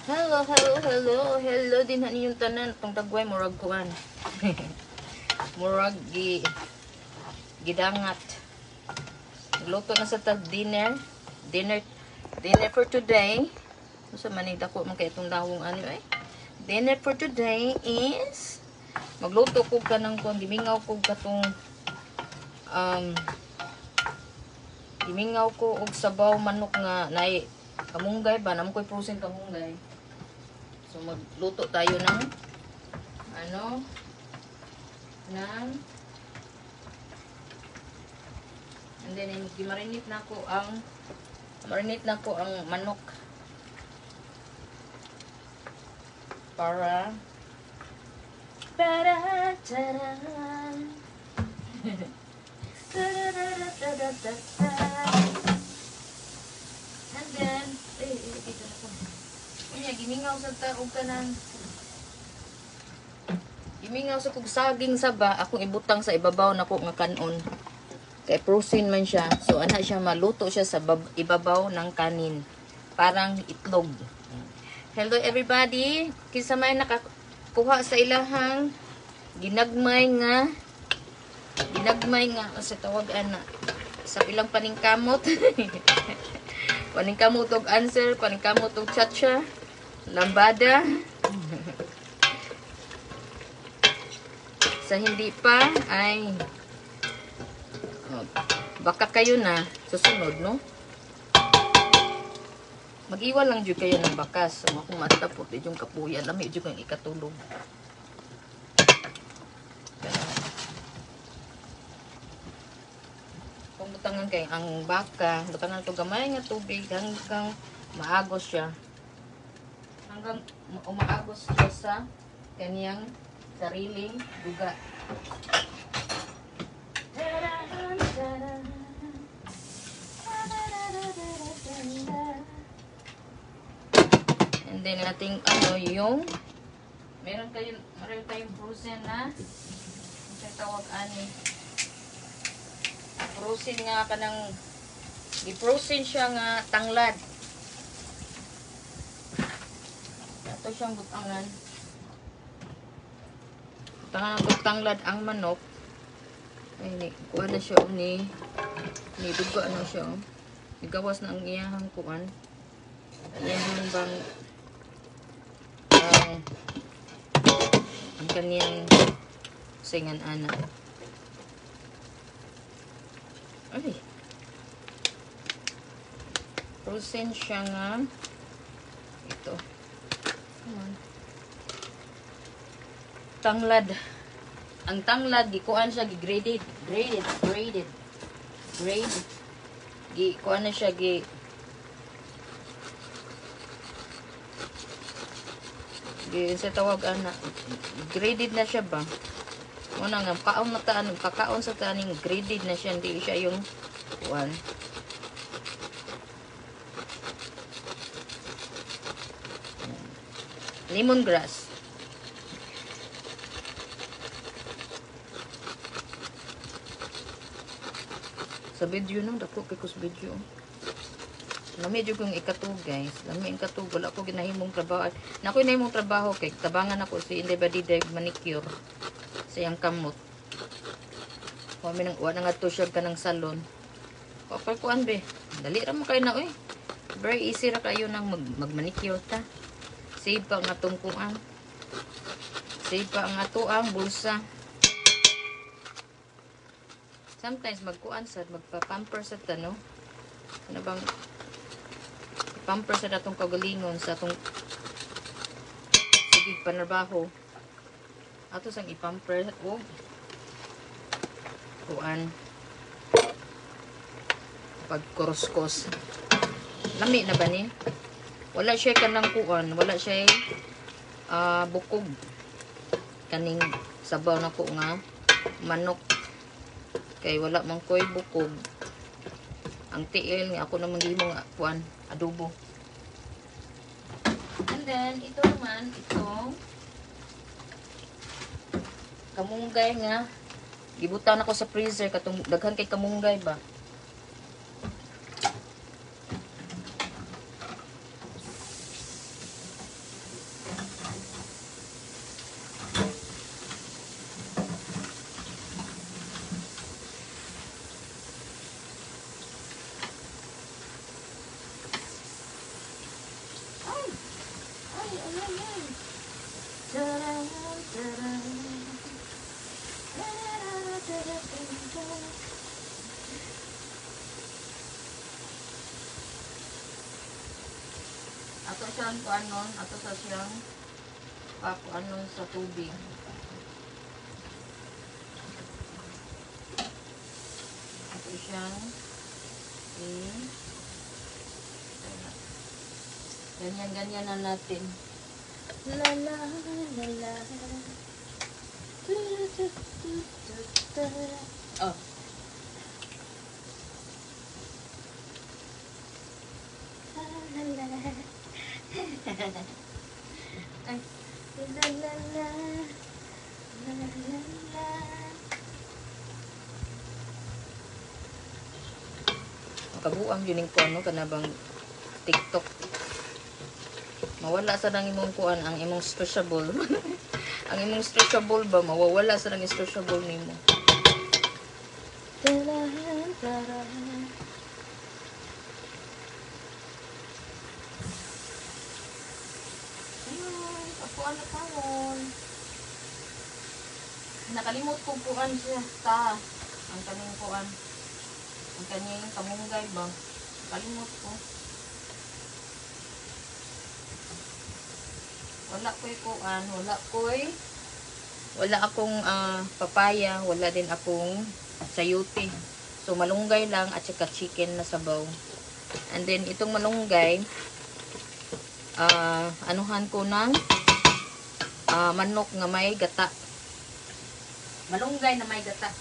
Hello, hello, hello, hello din ninyong tanan. Itong dagway, murag kuan. Murag gidangat. Luto na sa tag dinner. Dinner for today. Sa manida ko man kay itong dawong ano eh. Dinner for today is magluto ko ka ng kuan, gimingaw ko katong gimingaw ko og sabaw manok nga nay kamunggay ba namo koy frozen kamunggay. So magluto tayo ng ano ng and then marinate na ko ang manok para and then dito na ko. Kunya gimingaw sa taog tanan. Gimingaw sa kog saging saba, akong ibutang sa ibabaw nako nga kanon. Kay protein man siya. So ana siya maluto siya sa ibabaw ng kanin. Parang itlog. Hello everybody. Kinsa may nakakuha sa ilahang ginagmay nga sa tawag ana sa ilang paningkamot. Paningkamot og answer, paningkamot og chacha, lambada. Sa hindi pa ay baka kayo na susunod, no? Mag-iwan lang jud kayo ng bakas. Kung matapot yung kapuya, lami jud kang ikatulog. Kung butangan kay ang baka, butangan to gamay nga tubig hanggang maagos siya. Hanggang umaagos siya sa kaniyang sariling duga. And then ating ano yung meron tayong frozen na ang tawag ani frozen nga kanang i-frozen siya nga tanglad. Ito siyang butangan. Tanglad ang manok. Ay, kuha na siya ni dugo ano siya. Igawas na ang iyahang kuan. Iyahang bang ang kaniyang singan ana. Ay. Frozen siya nga. Ito. Come on. Tanglad. Ang tanglad gikuan siya graded. Gikuan na siya sa tawag ana. Graded na siya ba? Una nga kakaon sa taning graded na siya, hindi siya yung kuan. Lemongrass. Sa video nang dako kay kus video. Lami jud kong ikatug guys. Lami ang katug wala ko ginahimong trabaho. Nakoy nahimong trabaho kay tabangan ako si Inday Badida manicure sa iyang kamot. Kami nang wa nga to siya kanang salon. Kapag kuan be. Dali ra mo kay na oy. Very easy ra kayo nang mag-manicure ta. Save pa ang atong kuan. Save pa ang ato ang bulsa. Sometimes magkuan sad magpa-pamper sa tano. Ano bang pamper sa atong kagalingon sa atong sige panarbaho. Ato sang i-pamper o kuan pagkuruskos. Lami na ba ni? Wala siya kanang kuan, wala siya bukog kaning sabaw na ko nga manok. Kay wala man koy bukog. Ang tiil nga ako naman gihimo nga kuan adobo. And then ito naman itong kamunggay nga gibutan ako sa freezer katong daghan kay kamunggay ba. Ato siyang kuanon, ato sa siyang pakuanon sa tubig. Ato siyang ganyan-ganyan na natin. La la la la. Oh. La la la. Ay, la la la. La la la. Kabuang yun yung kuano kanabang TikTok. Mawala sa nang imong kuan ang imong stressable. Ang imong stressable ba mawawala sa nang stressable nimo. Ayun, kapuan na karon. Nakalimot ko kuan siya ta. Ang kaning kuan. Ang kanyang kamunggay ba? Kalimot ko. Wala akong papaya, wala din akong sayote. So malunggay lang at saka chicken na sabaw. And then itong malunggay anuhan ko ng manok nga may gata. Malunggay na may gata.